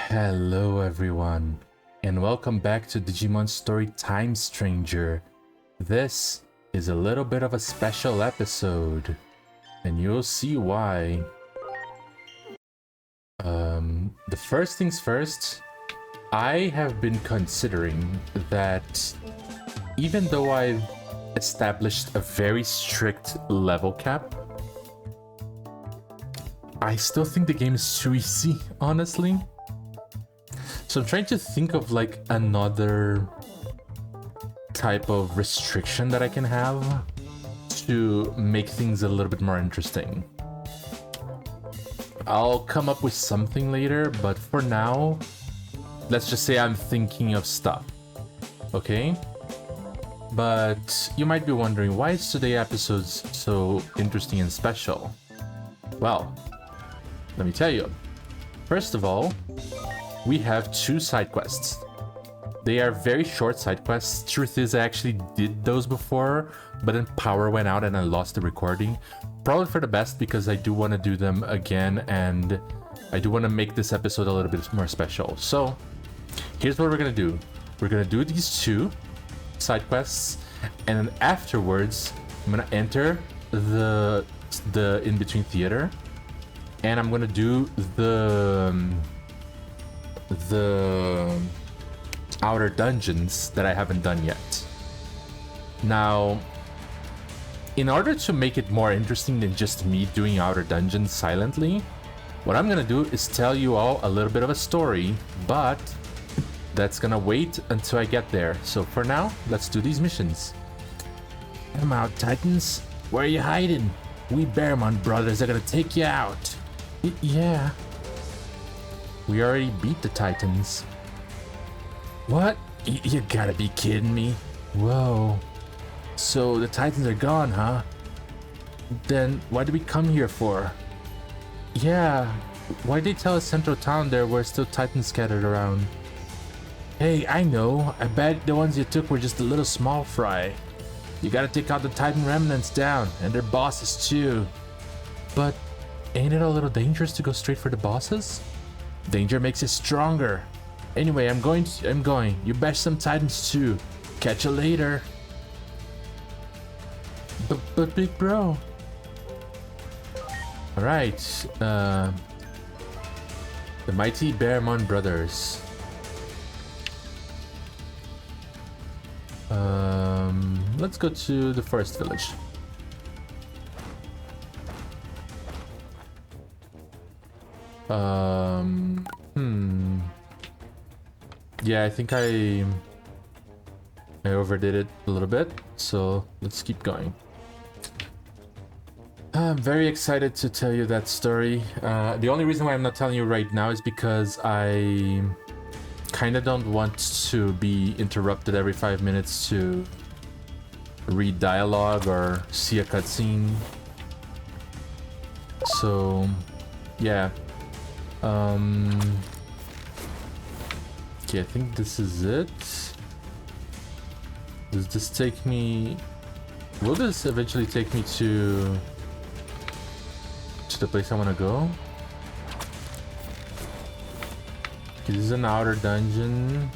Hello everyone, and welcome back to Digimon Story Time Stranger. This is a little bit of a special episode, and you'll see why. The first things first, I have been considering that even though I've established a very strict level cap, I still think the game is too easy, honestly. So I'm trying to think of like another type of restriction that I can have to make things a little bit more interesting. I'll come up with something later, but for now, let's just say I'm thinking of stuff, okay? But you might be wondering, why is today's episode so interesting and special? Well, let me tell you. First of all, we have two side quests. They are very short side quests. Truth is, I actually did those before, but then power went out and I lost the recording. Probably for the best, because I do want to do them again and I do want to make this episode a little bit more special. So here's what we're gonna do. We're gonna do these two side quests, and then afterwards I'm gonna enter the in-between theater, and I'm gonna do the outer dungeons that I haven't done yet. Now, in order to make it more interesting than just me doing outer dungeons silently, what I'm gonna do is tell you all a little bit of a story, but that's gonna wait until I get there. So for now, let's do these missions. Come out, Titans. Where are you hiding? We Bearmon brothers are gonna take you out. Yeah. We already beat the Titans. What? You gotta be kidding me. Whoa. So the Titans are gone, huh? Then why did we come here for? Yeah. Why'd they tell us Central Town there were still Titans scattered around? Hey, I know. I bet the ones you took were just a little small fry. You gotta take out the Titan remnants down, and their bosses too. But ain't it a little dangerous to go straight for the bosses? Danger makes it stronger. Anyway, I'm going. You bash some Titans too. Catch you later. But big bro. Alright. The mighty Bearmon brothers. Let's go to the first village. Yeah, I think I overdid it a little bit, so let's keep going. I'm very excited to tell you that story. The only reason why I'm not telling you right now is because I kind of don't want to be interrupted every 5 minutes to read dialogue or see a cutscene. So, yeah. Okay, I think this is it. Does this take me... Will this eventually take me to the place I want to go? Okay, this is an outer dungeon.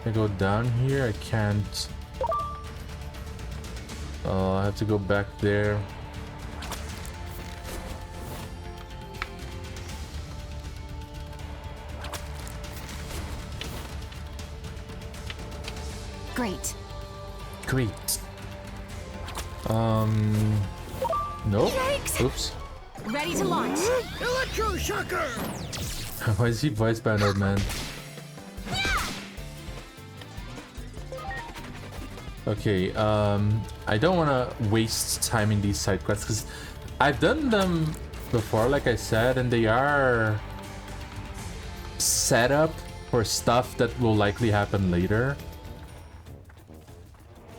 Can I go down here? I can't. Oh, I have to go back there. Great. Great. Nope. Yikes. Oops. Ready to launch. Electroshocker! Why is he voiced by an old man? Okay, I don't want to waste time in these side quests because I've done them before, like I said, and they are set up for stuff that will likely happen later.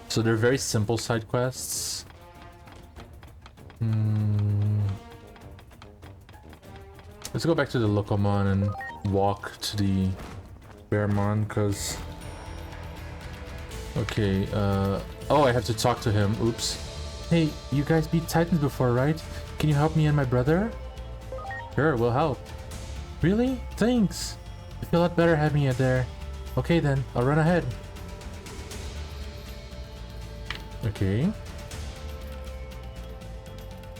So they're very simple side quests. Let's go back to the Locomon and walk to the Bearmon, because... Okay, oh, I have to talk to him. Oops. Hey, you guys beat Titans before, right? Can you help me and my brother? Sure, we'll help. Really? Thanks. I feel a lot better having you there. Okay then, I'll run ahead. Okay.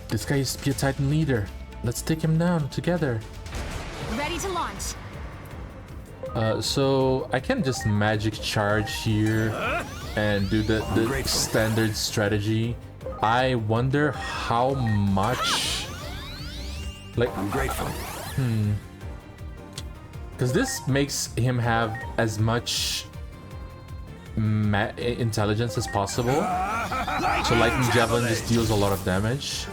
This guy used to be a Titan leader. Let's take him down together. Ready to launch. So I can just magic charge here and do the standard strategy. I wonder how much. Like I'm grateful. Because this makes him have as much intelligence as possible. So Lightning Javelin just deals a lot of damage.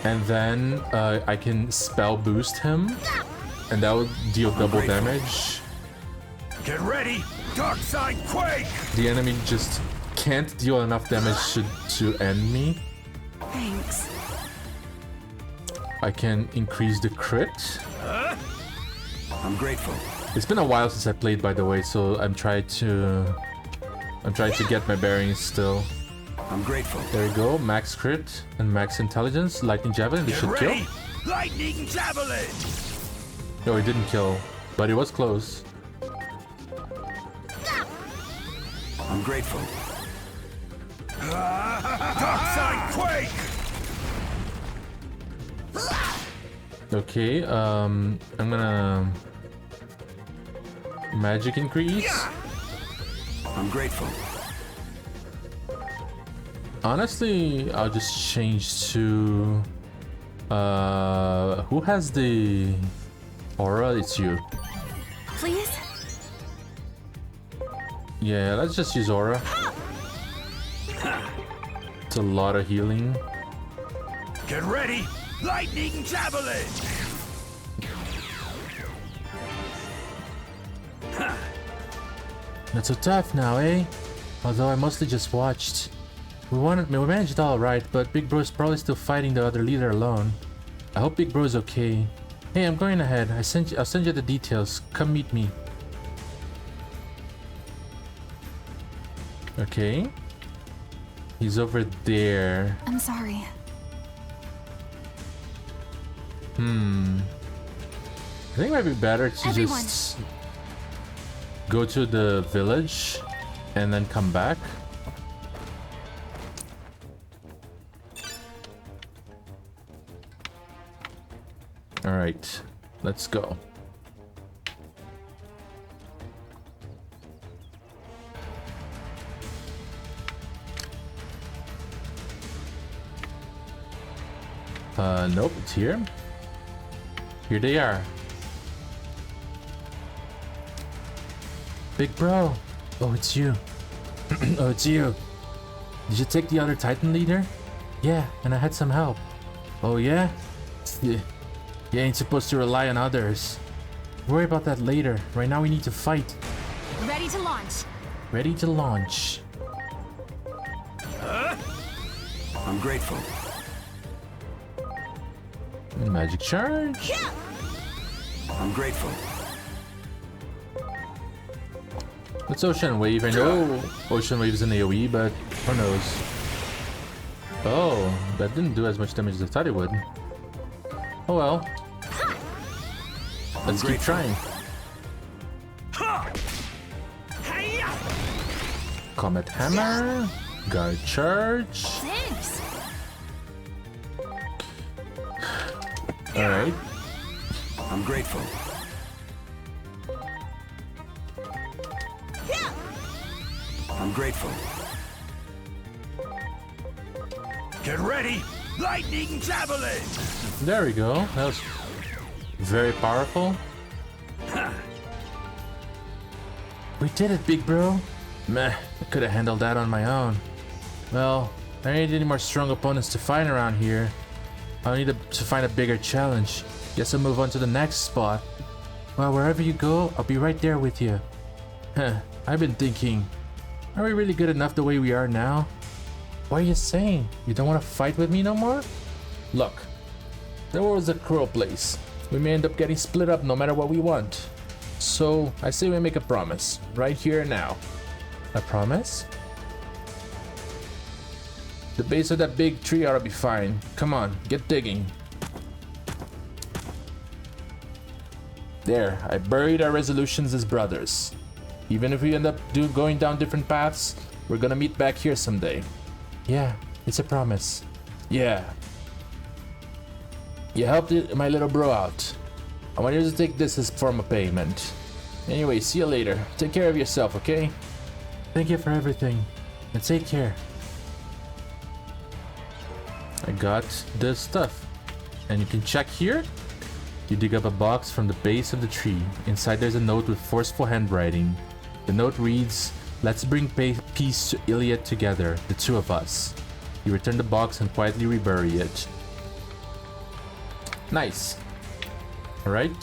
And then I can spell boost him. And that would deal double damage. Get ready! Dark side quake! The enemy just can't deal enough damage to end me. Thanks. I can increase the crit. I'm grateful. It's been a while since I played, by the way, so I'm trying to get my bearings still. I'm grateful. There we go, max crit and max intelligence. Lightning Javelin, this should kill. Lightning Javelin! No, it didn't kill, but it was close. I'm grateful. Dark side quake! Okay, I'm gonna magic increase. I'm grateful. Honestly, I'll just change to who has the aura? It's you. Please? Yeah, let's just use aura. It's a lot of healing. Get ready! Lightning Javelin! Not so tough now, eh? Although I mostly just watched. We managed it all right, but Big Bro's probably still fighting the other leader alone. I hope Big Bro's okay. Hey, I'm going ahead. I'll send you the details. Come meet me. Okay. He's over there. I'm sorry. I think it might be better to Everyone. just go to the village and then come back. All right, let's go. Nope, it's here. Here they are. Big bro. Oh, it's you. Oh, it's you. Did you take the other Titan leader? Yeah, and I had some help. Oh, yeah? You ain't supposed to rely on others. Worry about that later. Right now we need to fight. Ready to launch. Ready to launch. I'm grateful. Magic charge. I'm grateful. It's Ocean Wave. I know Ocean Wave's an AoE, but who knows? Oh, that didn't do as much damage as I thought it would. Oh well. Let's keep trying. Comet Hammer. Guard Charge. Thanks. Alright. I'm grateful. I'm grateful. Get ready! Lightning Javelin! There we go. That was very powerful. We did it, big bro. Meh, I could have handled that on my own. Well, there ain't any more strong opponents to fight around here. I'll need to find a bigger challenge. Guess I'll move on to the next spot. Well, wherever you go, I'll be right there with you. Huh, I've been thinking, are we really good enough the way we are now? What are you saying? You don't want to fight with me no more? Look, the world's a cruel place. We may end up getting split up no matter what we want. So, I say we make a promise, right here and now. A promise? The base of that big tree ought to be fine. Come on, get digging. There, I buried our resolutions as brothers. Even if we end up going down different paths, we're gonna meet back here someday. Yeah, it's a promise. Yeah. You helped my little bro out. I want you to take this as form of payment. Anyway, see you later. Take care of yourself, okay? Thank you for everything. And take care. I got the stuff. And you can check here. You dig up a box from the base of the tree. Inside there's a note with forceful handwriting. The note reads, "Let's bring peace to Iliad together, the two of us." You return the box and quietly rebury it. Nice. Alright,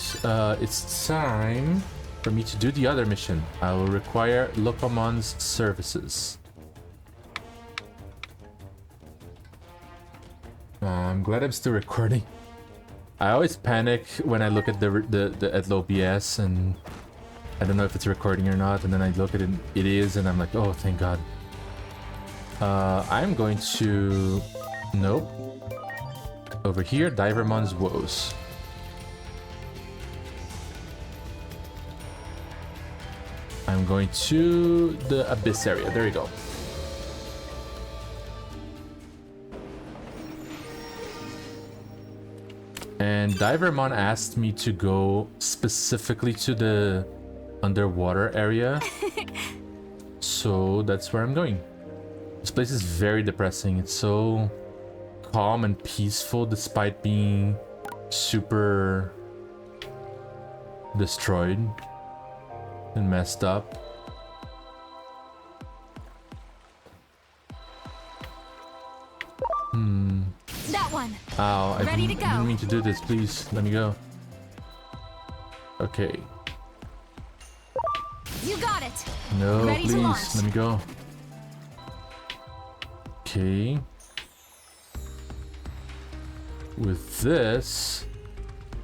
it's time for me to do the other mission. I will require Locomon's services. I'm glad I'm still recording. I always panic when I look at at OBS and I don't know if it's recording or not, and then I look at it, it is, and I'm like, oh, thank God. I'm going to... Nope. Over here, Divermon's Woes. I'm going to the Abyss area. There you go. And Divermon asked me to go specifically to the underwater area. So that's where I'm going. This place is very depressing. It's so calm and peaceful despite being super destroyed and messed up. That one. Ow, I Ready to go. didn't mean to do this. Please, let me go. Okay. You got it. No, Ready to please, launch. let me go. Okay. With this,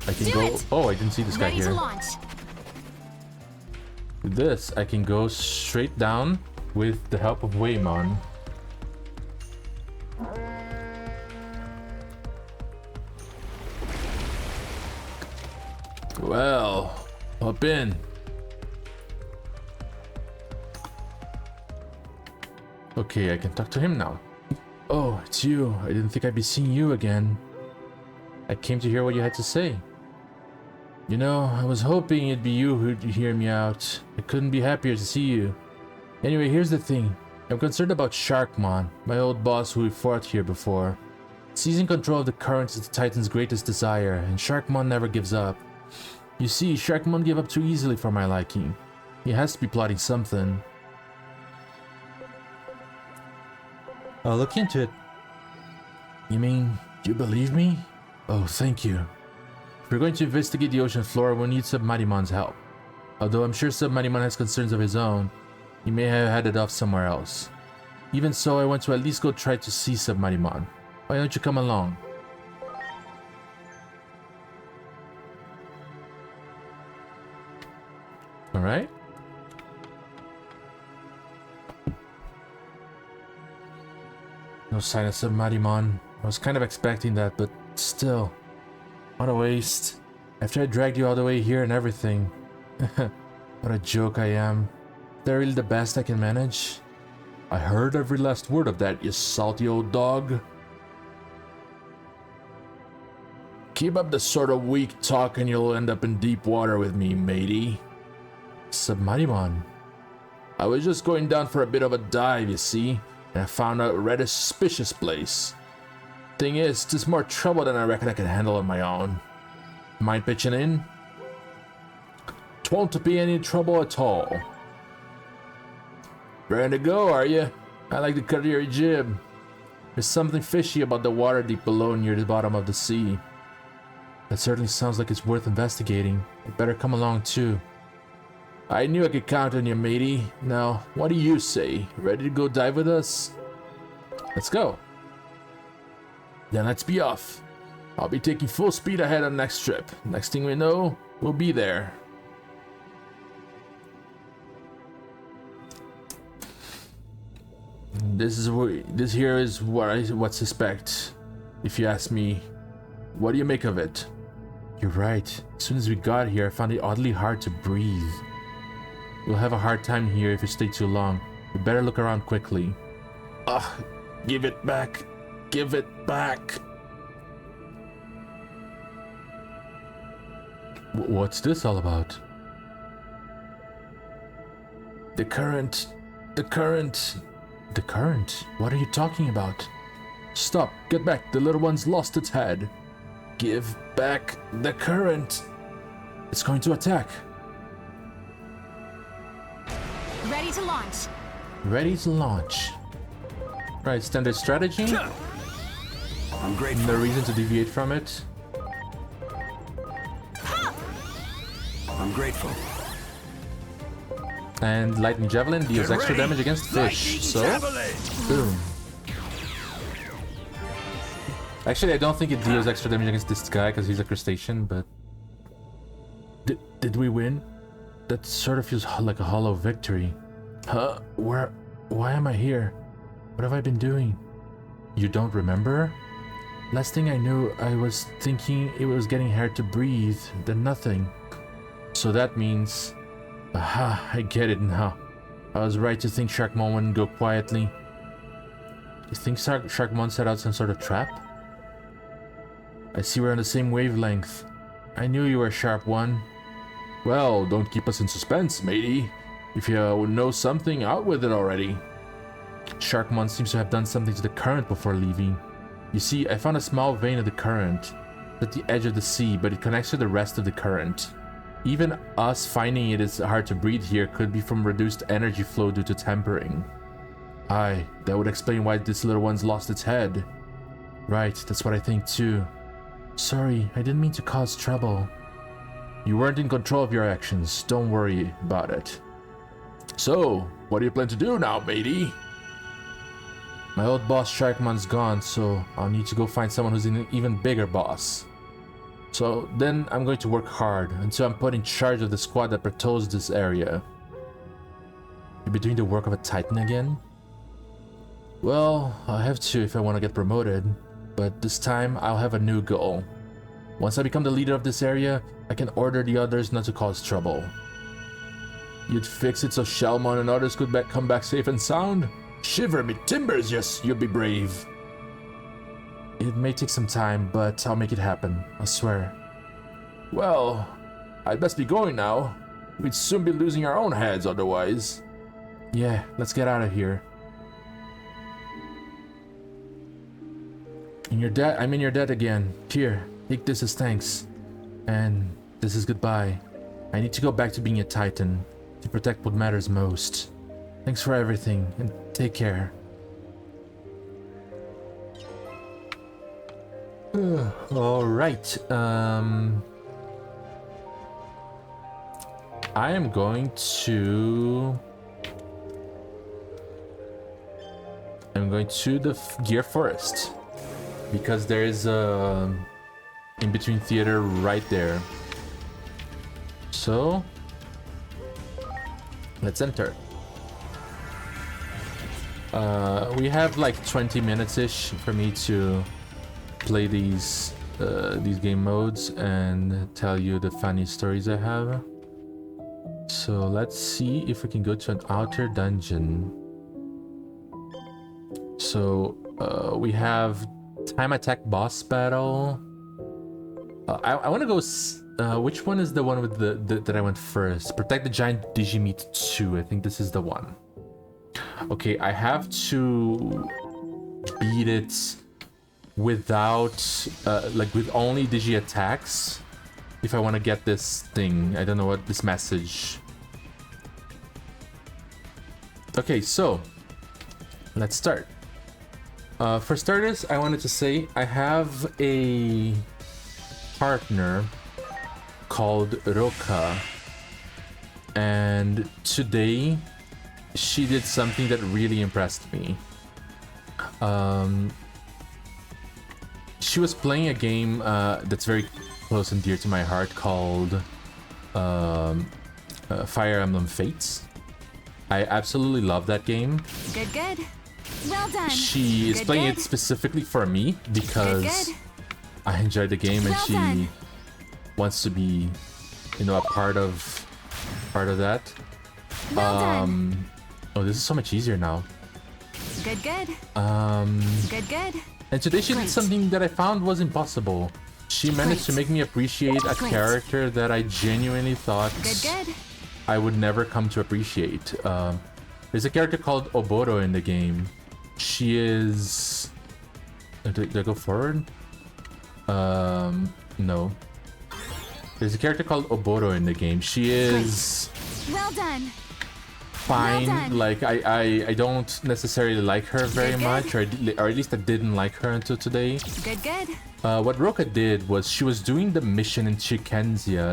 I can Do go... it. Oh, I didn't see this guy Ready to here. launch. With this, I can go straight down with the help of Waymon. Well, hop in. Okay, I can talk to him now. Oh, it's you. I didn't think I'd be seeing you again. I came to hear what you had to say. You know, I was hoping it'd be you who'd hear me out. I couldn't be happier to see you. Anyway, here's the thing. I'm concerned about Sharkmon, my old boss who we fought here before. Seizing control of the currents is the Titan's greatest desire, and Sharkmon never gives up. You see, Sharkmon gave up too easily for my liking. He has to be plotting something. I'll look into it. You mean, you believe me? Oh, thank you. If we're going to investigate the ocean floor, we'll need Submarimon's help. Although I'm sure Submarimon has concerns of his own, he may have headed off somewhere else. Even so, I want to at least go try to see Submarimon. Why don't you come along? Alright. No sign of Submarimon. I was kind of expecting that, but still. What a waste. After I dragged you all the way here and everything. What a joke I am. Is that really the best I can manage? I heard every last word of that, you salty old dog. Keep up the sort of weak talk and you'll end up in deep water with me, matey. Submarimon. I was just going down for a bit of a dive, you see, and I found a rather suspicious place. Thing is, there's more trouble than I reckon I can handle on my own. Mind pitching in? 'Twon't be any trouble at all. Ready to go, are you? I like the cut of your jib. There's something fishy about the water deep below near the bottom of the sea. That certainly sounds like it's worth investigating. You better come along too. I knew I could count on you, matey. Now, what do you say? Ready to go dive with us? Let's go. Then let's be off. I'll be taking full speed ahead on the next trip. Next thing we know, we'll be there. This here is what I suspect. If you ask me, what do you make of it? You're right. As soon as we got here, I found it oddly hard to breathe. You'll have a hard time here if you stay too long. You better look around quickly. Ugh, give it back. Give it back. What's this all about? The current. The current. The current? What are you talking about? Stop. Get back. The little one's lost its head. Give back the current. It's going to attack. Ready to launch. Ready to launch. Right, standard strategy. I'm grateful. No reason to deviate from it. I'm grateful. And lightning javelin deals Get extra ready. damage against fish. Lightning So, javelin. boom. Actually, I don't think it deals extra damage against this guy because he's a crustacean, but... Did we win? That sort of feels like a hollow victory. Huh? Why am I here? What have I been doing? You don't remember? Last thing I knew, I was thinking it was getting hard to breathe, then nothing. So that means... Aha, I get it now. I was right to think Sharkmon wouldn't go quietly. You think Sharkmon set out some sort of trap? I see we're on the same wavelength. I knew you were a sharp one. Well, don't keep us in suspense, matey. If you know something, out with it already. Sharkmon seems to have done something to the current before leaving. You see, I found a small vein of the current at the edge of the sea, but it connects to the rest of the current. Even us finding it is hard to breathe here could be from reduced energy flow due to tempering. Aye, that would explain why this little one's lost its head. Right, that's what I think too. Sorry, I didn't mean to cause trouble. You weren't in control of your actions, don't worry about it. So, what do you plan to do now, matey? My old boss Sharkmon's gone, so I'll need to go find someone who's an even bigger boss. So then I'm going to work hard until I'm put in charge of the squad that patrols this area. You'll be doing the work of a Titan again? Well, I'll have to if I want to get promoted, but this time I'll have a new goal. Once I become the leader of this area, I can order the others not to cause trouble. You'd fix it so Shelmon and others could come back safe and sound? Shiver me timbers, yes, you'll be brave. It may take some time, but I'll make it happen, I swear. Well, I'd best be going now. We'd soon be losing our own heads otherwise. Yeah, let's get out of here. I'm in your debt again. Here, take this as thanks. And this is goodbye. I need to go back to being a Titan, to protect what matters most. Thanks for everything, and take care. All right. I am going to the Gear Forest because there is a in-between theater right there. So let's enter. We have like 20 minutes-ish for me to play these game modes and tell you the funny stories I have. So let's see if we can go to an outer dungeon. So we have time attack boss battle. I want to go. Which one is the one with that I went first? Protect the giant Digimeat 2. I think this is the one. Okay, I have to beat it without like with only digi attacks if I want to get this thing. I don't know what this message. Okay, so let's start. For starters, I wanted to say I have a partner called Roka, and today she did something that really impressed me. She was playing a game that's very close and dear to my heart called Fire Emblem Fates. I absolutely love that game. Good, good. Well done. She is Good, playing good. it specifically for me because Good. I enjoyed the game and Well she done. wants to be, you know, a part of that. Well done. Oh, this is so much easier now. Good, good. Good, good. And today she did Great. something something that I found was impossible. She managed to Great. make me appreciate a Great. character that I genuinely thought Good, good. I would never come to appreciate. There's a character called Oboro in the game. She is... Did I go forward? No. There's a character called Oboro in the game. She is Well done. fine. Well done. Like, I don't necessarily like her very Good, good. much, or at least I didn't like her until today. Good, good. What Roka did was she was doing the mission in Chikenzia,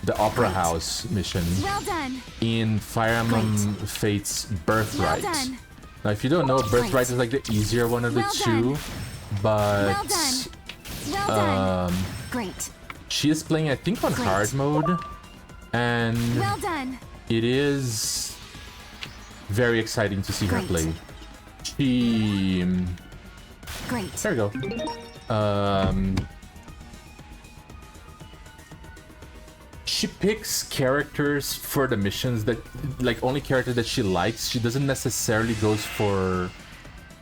the Opera Great. House mission Well done. in Fire Emblem Fate's Birthright. Well done. Now, if you don't know, Birthright is like the easier one of the Well two, but Well done. Well done. Great. she is playing, I think, on Great. hard mode, and Well done. it is very exciting to see her Great. play. She... Great. There we go. She picks characters for the missions that, like, only characters that she likes. She doesn't necessarily goes for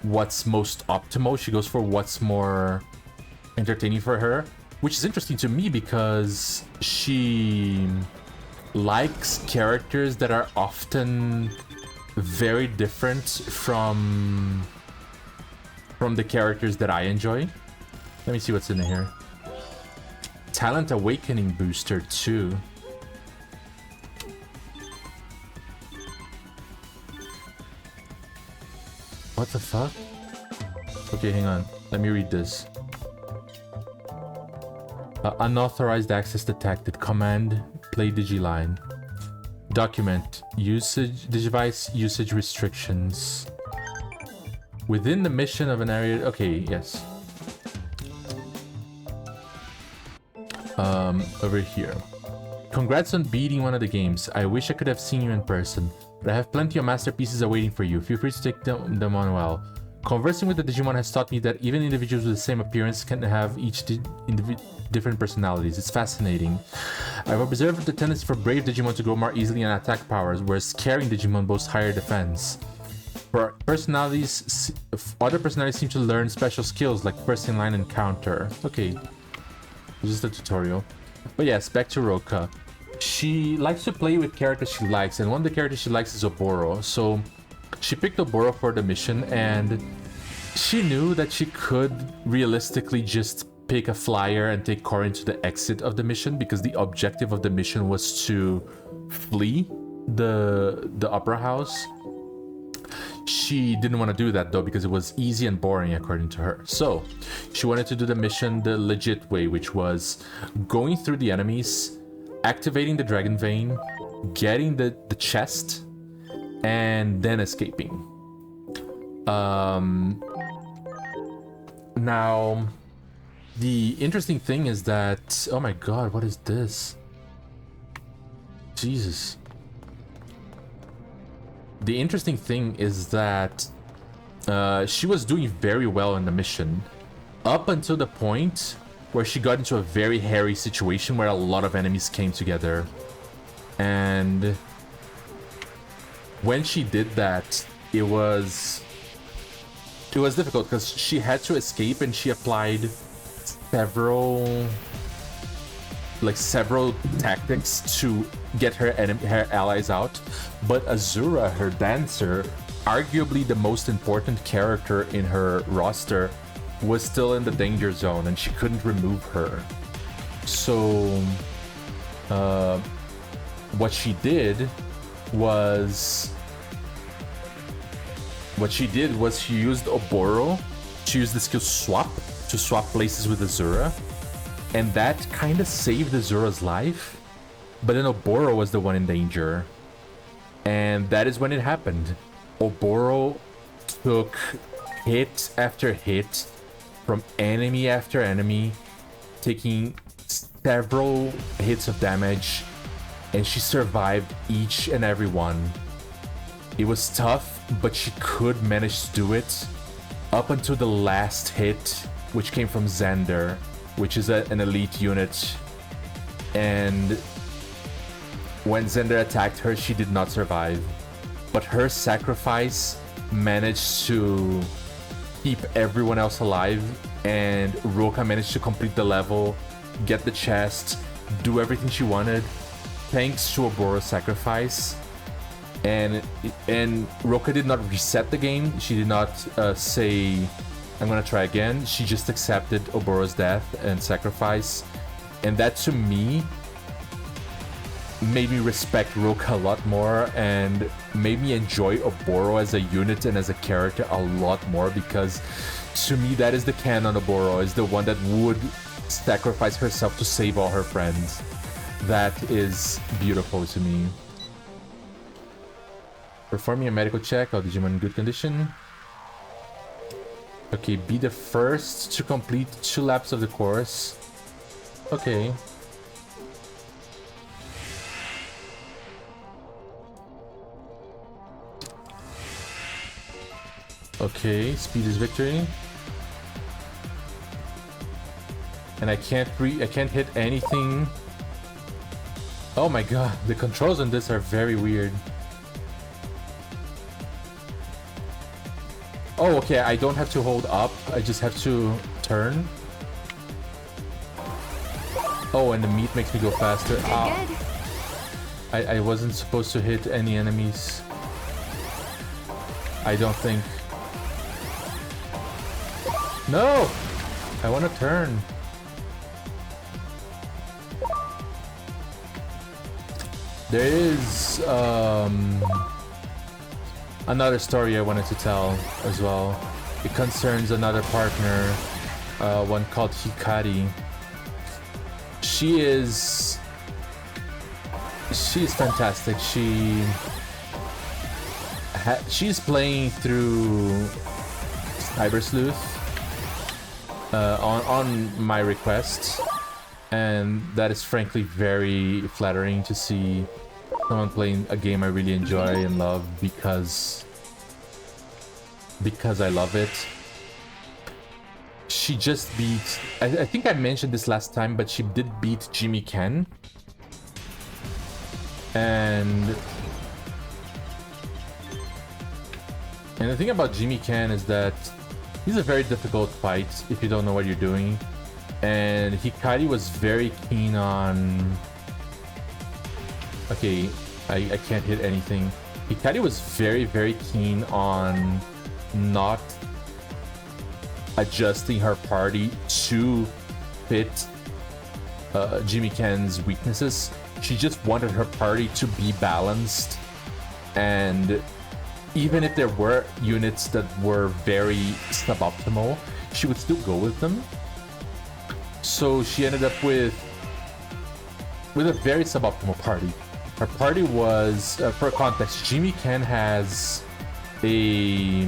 what's most optimal. She goes for what's more entertaining for her, which is interesting to me because she likes characters that are often very different from the characters that I enjoy. Let me see what's in here. Talent Awakening Booster too. What the fuck? Okay, hang on. Let me read this. Unauthorized access detected. Command play Digiline. Document usage device usage restrictions. Within the mission of an area. Okay, yes. Over here. Congrats on beating one of the games. I wish I could have seen you in person, but I have plenty of masterpieces awaiting for you. Feel free to take them on well. Conversing with the Digimon has taught me that even individuals with the same appearance can have each different personalities. It's fascinating. I've observed the tendency for brave Digimon to grow more easily in attack powers, whereas caring Digimon boast higher defense. For personalities, other personalities seem to learn special skills like first in line and counter. Okay, this is the tutorial. But yes, back to Roka. She likes to play with characters she likes, and one of the characters she likes is Oboro. So she picked Oboro for the mission, and she knew that she could realistically just pick a flyer and take Corin to the exit of the mission, because the objective of the mission was to flee the opera house. She didn't want to do that though, because it was easy and boring according to her. So she wanted to do the mission the legit way, which was going through the enemies, activating the dragon vein, getting the chest, and then escaping. Now the interesting thing is that, oh my god, what is this? Jesus. The interesting thing is that she was doing very well in the mission up until the point where she got into a very hairy situation where a lot of enemies came together. And when she did that, it was difficult because she had to escape, and she applied several tactics to get her allies out. But Azura, her dancer, arguably the most important character in her roster, was still in the danger zone, and she couldn't remove her. So what she did was she used Oboro. She used the skill swap to swap places with Azura, and that kind of saved Azura's life. But then Oboro was the one in danger, and that is when it happened. Oboro took hit after hit from enemy after enemy, taking several hits of damage, and she survived each and every one. It was tough, but she could manage to do it up until the last hit, which came from Xander. which is an elite unit. And when Zender attacked her, she did not survive. But her sacrifice managed to keep everyone else alive, and Roka managed to complete the level, get the chest, do everything she wanted, thanks to Oboro's sacrifice. And Roka did not reset the game. She did not say, I'm gonna try again. She just accepted Oboro's death and sacrifice. And that, to me, made me respect Roka a lot more and made me enjoy Oboro as a unit and as a character a lot more, because to me that is the canon. Oboro is the one that would sacrifice herself to save all her friends. That is beautiful to me. Performing a medical check. Oh, Digimon in good condition. Okay, be the first to complete 2 laps of the course. Okay. Okay, speed is victory. And I can't hit anything. Oh my god, the controls on this are very weird. Oh, okay, I don't have to hold up, I just have to turn. Oh, and the meat makes me go faster. Ow. I wasn't supposed to hit any enemies. I don't think. No! I want to turn. There is another story I wanted to tell as well. It concerns another partner, one called Hikari. She's fantastic. She's playing through Cyber Sleuth on my request, and that is frankly very flattering to see someone playing a game I really enjoy and love because I love it. She just beat, I think I mentioned this last time, but she did beat Jimmy Ken. And the thing about Jimmy Ken is that he's a very difficult fight if you don't know what you're doing. And Hikari was very keen on... Okay, I can't hit anything. Hikari was very, very keen on not adjusting her party to fit Jimmy Ken's weaknesses. She just wanted her party to be balanced, and even if there were units that were very suboptimal, she would still go with them. So she ended up with a very suboptimal party. Her party was, for context, Jimmy Ken has a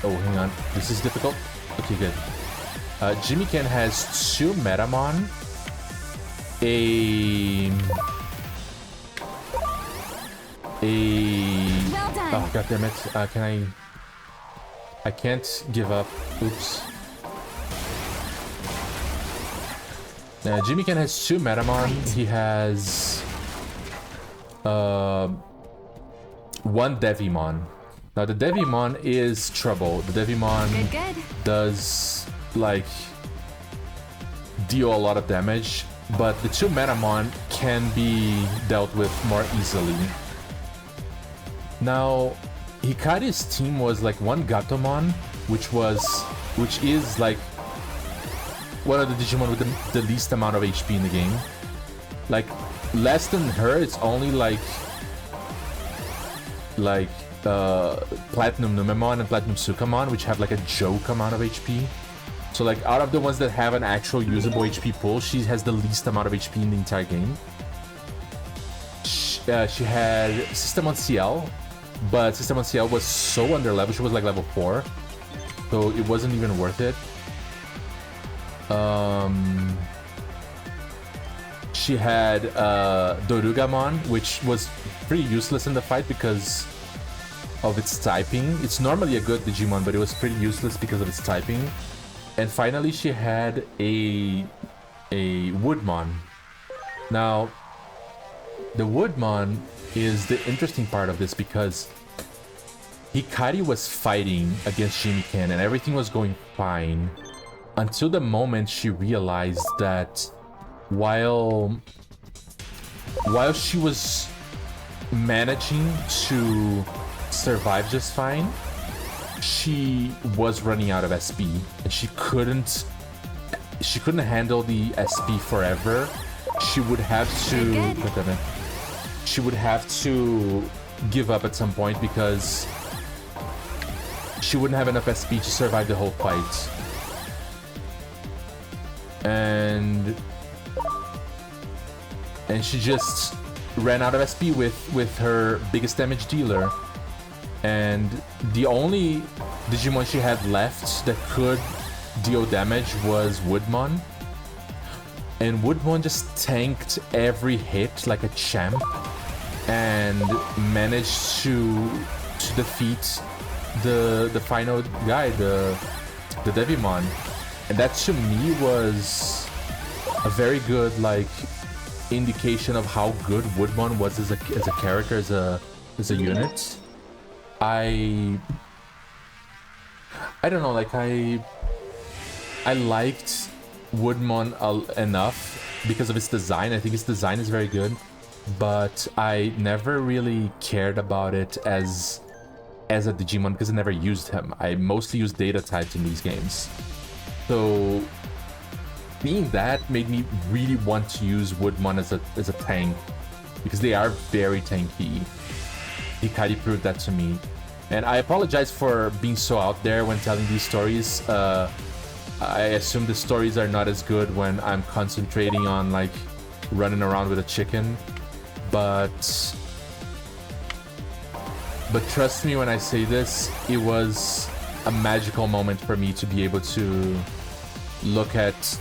oh, hang on, this is difficult. Okay, good. Jimmy Ken has 2 Metamon, Well done. oh god damn it, I can't give up. Oops. Jimmy Ken has 2 Metamon. He has 1 Devimon. Now the Devimon is trouble. The Devimon Good. does like deal a lot of damage, but the 2 Metamon can be dealt with more easily. Now Hikari's team was like 1 Gatomon, which is like one of the Digimon with the least amount of HP in the game. Like less than her, it's only like Platinum Numemon and Platinum Sukamon, which have like a joke amount of HP. So like out of the ones that have an actual usable HP pool, she has the least amount of HP in the entire game. She had System on CL, but System on CL was so under level. She was like level 4, so it wasn't even worth it. She had Dorugamon, which was pretty useless in the fight because of its typing. It's normally a good Digimon, but it was pretty useless because of its typing. And finally she had a Woodmon. Now, the Woodmon is the interesting part of this because Hikari was fighting against Jimmy Ken and everything was going fine until the moment she realized that while she was managing to survive just fine, she was running out of SP and she couldn't handle the SP forever. She would have to give up at some point because she wouldn't have enough SP to survive the whole fight. And she just ran out of SP with her biggest damage dealer. And the only Digimon she had left that could deal damage was Woodmon. And Woodmon just tanked every hit like a champ and managed to defeat the final guy, the Devimon. And that to me was a very good like indication of how good Woodmon was as a character, as a unit. I don't know, like I liked Woodmon enough because of its design. I think its design is very good, but I never really cared about it as a Digimon because I never used him. I mostly used data types in these games. So being that made me really want to use Woodmon as a tank because they are very tanky. Hikari proved that to me. And I apologize for being so out there when telling these stories. I assume the stories are not as good when I'm concentrating on like running around with a chicken. But trust me when I say this, it was a magical moment for me to be able to look at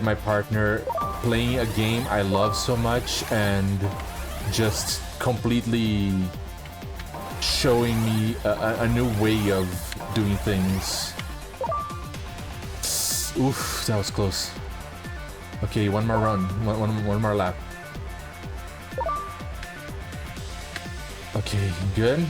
my partner playing a game I love so much and just completely showing me a new way of doing things. Oof, that was close. Okay, one more run, one more lap. Okay, good.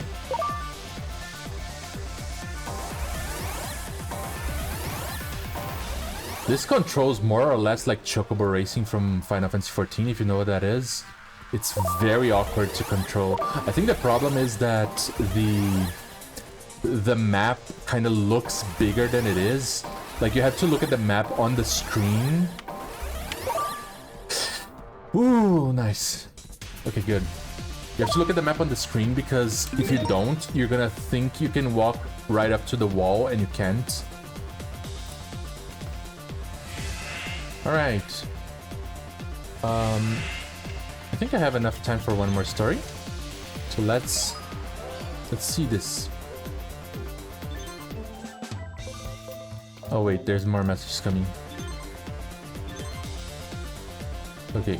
This controls more or less like Chocobo Racing from Final Fantasy XIV, if you know what that is. It's very awkward to control. I think the problem is that the map kind of looks bigger than it is. Like you have to look at the map on the screen. Ooh, nice. Okay, good. You have to look at the map on the screen because if you don't, you're gonna think you can walk right up to the wall and you can't. All right. I think I have enough time for one more story. So let's see this. Oh wait, there's more messages coming. Okay.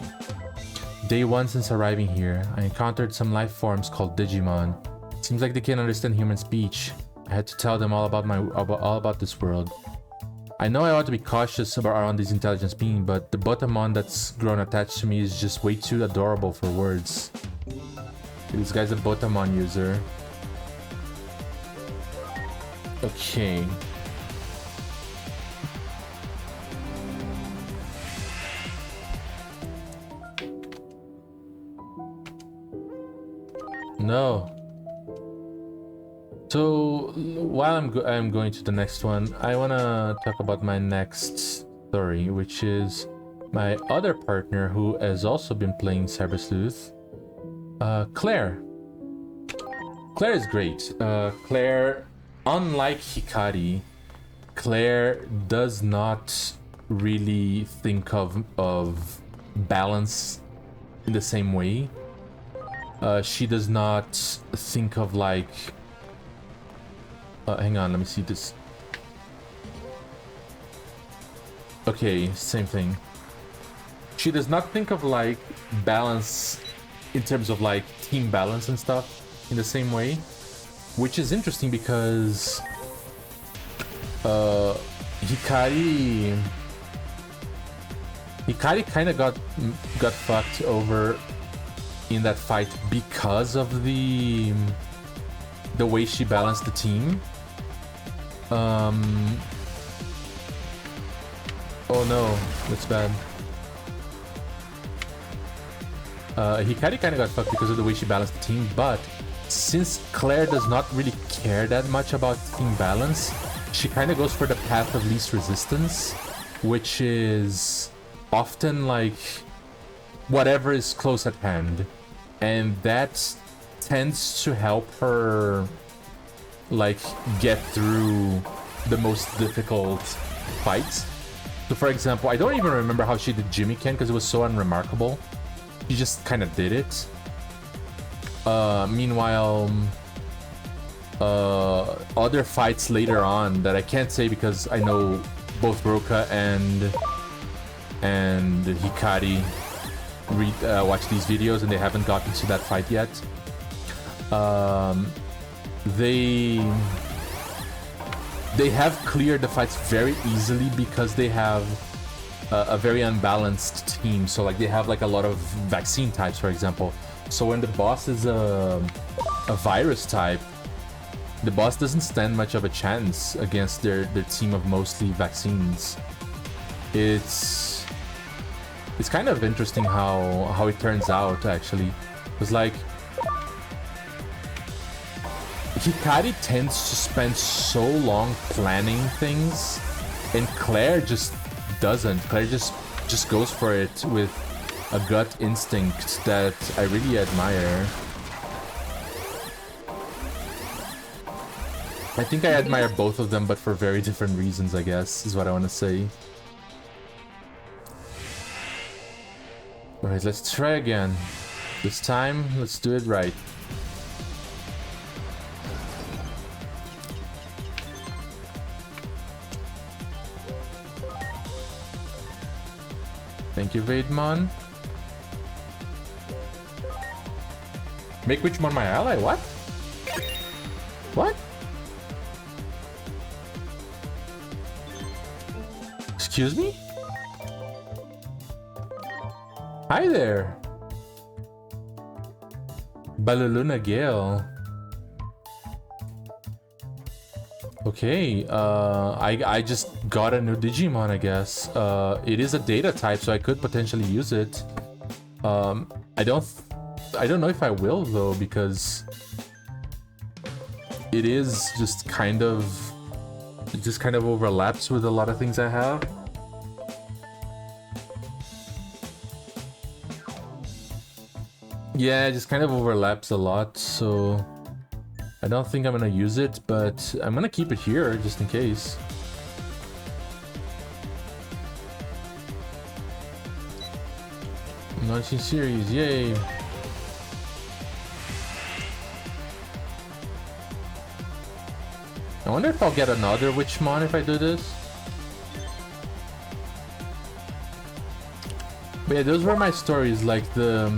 Day 1 since arriving here, I encountered some life forms called Digimon. Seems like they can understand human speech. I had to tell them all about this world. I know I ought to be cautious around these intelligence beings, but the Botamon that's grown attached to me is just way too adorable for words. This guy's a Botamon user. Okay. No. So while I'm going to the next one, I want to talk about my next story, which is my other partner who has also been playing Cyber Sleuth, Claire. Claire is great. Claire, unlike Hikari, Claire does not really think of balance in the same way. She does not think of like... hang on, let me see this. Okay, same thing. She does not think of like balance in terms of like team balance and stuff in the same way, which is interesting because Hikari kind of got fucked over in that fight because of the way she balanced the team. Oh no, that's bad. Hikari kind of got fucked because of the way she balanced the team, but since Claire does not really care that much about team balance, she kind of goes for the path of least resistance, which is often like whatever is close at hand, and that tends to help her like get through the most difficult fights. So for example, I don't even remember how she did Jimmy Ken because it was so unremarkable. She just kind of did it. Meanwhile, other fights later on that I can't say because I know both Roka and Hikari watch these videos and they haven't gotten to that fight yet. They have cleared the fights very easily because they have a very unbalanced team. So like they have like a lot of vaccine types, for example. So when the boss is a virus type, the boss doesn't stand much of a chance against their team of mostly vaccines. It's kind of interesting how it turns out, actually. It's like Hikari tends to spend so long planning things, and Claire just doesn't. Claire just goes for it with a gut instinct that I really admire. I think I admire both of them, but for very different reasons, I guess, is what I want to say. Alright, let's try again. This time, let's do it right. Thank you, Vaidmon. Make Witchmon my ally? What? What? Excuse me? Hi there. Baluluna Gale. Okay, I just got a new Digimon, I guess. It is a data type, so I could potentially use it. I don't know if I will though, because it is just kind of, it just kind of overlaps with a lot of things I have. Yeah, it just kind of overlaps a lot, so I don't think I'm gonna use it, but I'm gonna keep it here just in case. Launching series, yay! I wonder if I'll get another Witchmon if I do this. But yeah, those were my stories, like the...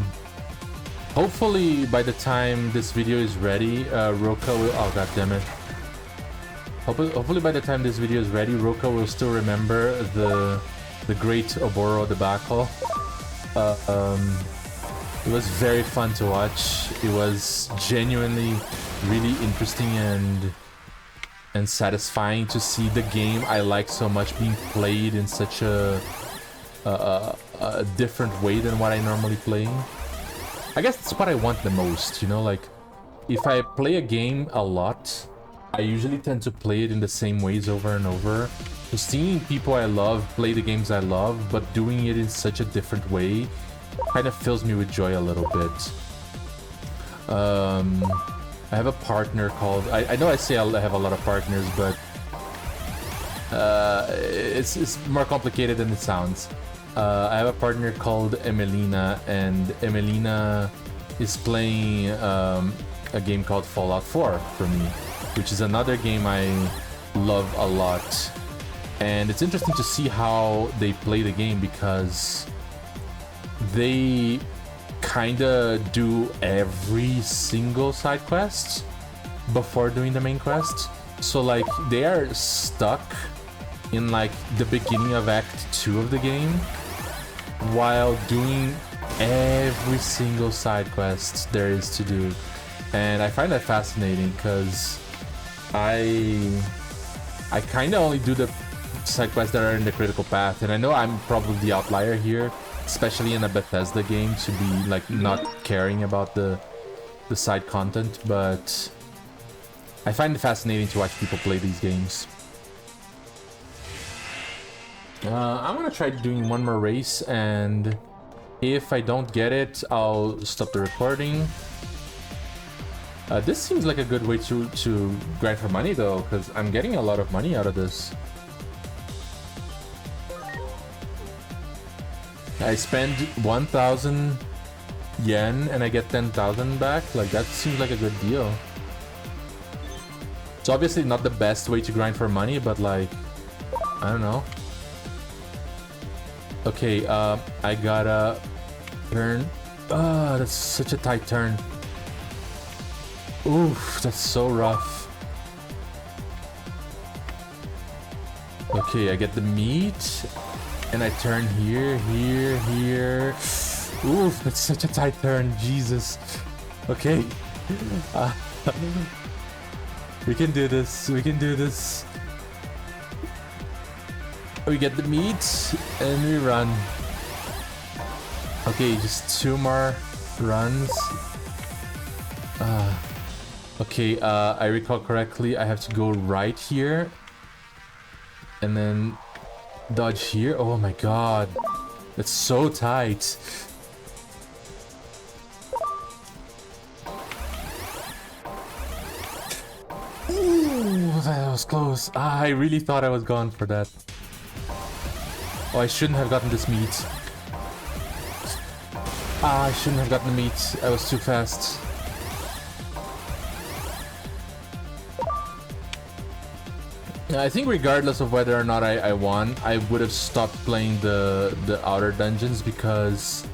Hopefully by the time this video is ready, Roka will... Oh, god damn it. Hopefully by the time this video is ready, Roka will still remember the great Oboro debacle. It was very fun to watch. It was genuinely really interesting and satisfying to see the game I like so much being played in such a different way than what I normally play. I guess that's what I want the most, you know, like if I play a game a lot, I usually tend to play it in the same ways over and over. So seeing people I love play the games I love, but doing it in such a different way kind of fills me with joy a little bit. I have a partner called... I know I say I have a lot of partners, but it's more complicated than it sounds. I have a partner called Emelina, and Emelina is playing a game called Fallout 4 for me, which is another game I love a lot. And it's interesting to see how they play the game because they kinda do every single side quest before doing the main quest. So like they are stuck in like the beginning of Act 2 of the game while doing every single side quest there is to do. And I find that fascinating because I kind of only do the side quests that are in the critical path, and I know I'm probably the outlier here, especially in a Bethesda game, to be like not caring about the side content, but I find it fascinating to watch people play these games. I'm gonna try doing one more race, and if I don't get it, I'll stop the recording. This seems like a good way to grind for money though, because I'm getting a lot of money out of this. I spend 1,000 yen and I get 10,000 back. Like, that seems like a good deal. It's obviously not the best way to grind for money, but like, I don't know. Okay, I gotta turn. Ah, that's such a tight turn. Oof, that's so rough. Okay, I get the meat. And I turn here, here, here. Oof, that's such a tight turn, Jesus. Okay. We can do this, we can do this. We get the meat, and we run. Okay, just 2 more runs. Okay, I recall correctly, I have to go right here. And then dodge here. Oh my god. It's so tight. Ooh, that was close. Ah, I really thought I was gone for that. Oh, I shouldn't have gotten this meat. Ah, I shouldn't have gotten the meat. I was too fast. I think regardless of whether or not I won, I would have stopped playing the outer dungeons because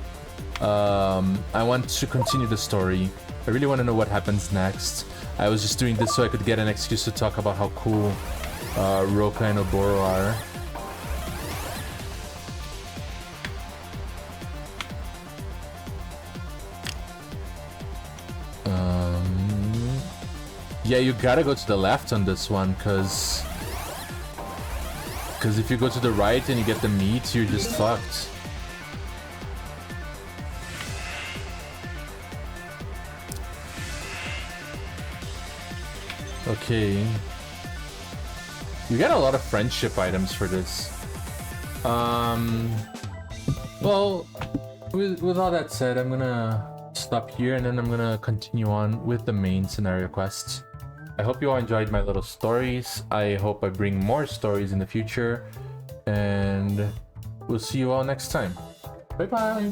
I want to continue the story. I really want to know what happens next. I was just doing this so I could get an excuse to talk about how cool Roka and Oboro are. Yeah, you gotta go to the left on this one, because if you go to the right and you get the meat, you're just fucked. Okay. You get a lot of friendship items for this. Well, with all that said, I'm gonna stop here and then I'm gonna continue on with the main scenario quest. I hope you all enjoyed my little stories. I hope I bring more stories in the future. And we'll see you all next time. Bye bye!